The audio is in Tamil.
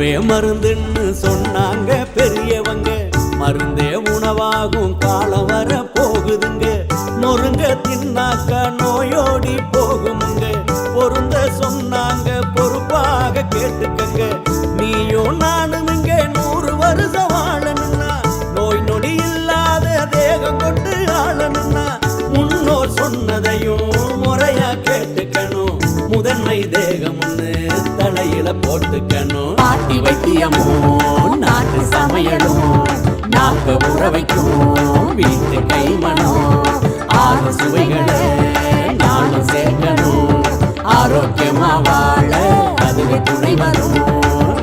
உணவே மருந்துன்னு சொன்னாங்க பெரியவங்க. மருந்தே உணவாகும் காலம் வர போகுதுங்க. நொறுங்க தின்னாக்கா நோயோடி போகுமுங்க. பொருந்த சொன்னாங்க பொறுப்பாக கேட்டுக்கங்க. நீயும் நானும் இங்க 100 வருஷம் வாழணும்னா, நோய் நொடி இல்லாத தேகம் கொண்டு ஆளணும்னா, முன்னோர் சொன்னதையும் முறையா கேட்டுக்கணும். முதன்மை தேகம் ஒண்ணு தலையில போட்டுக்கணும். பாட்டி வைத்தியமும் நாட்டு சமையலும் நாக்க உற வைக்கும் வீட்டு கைமணம். 6 சுவைகளை நானும் சேர்க்கணும். ஆரோக்கியமா வாழ அதுவே துணை வரும்.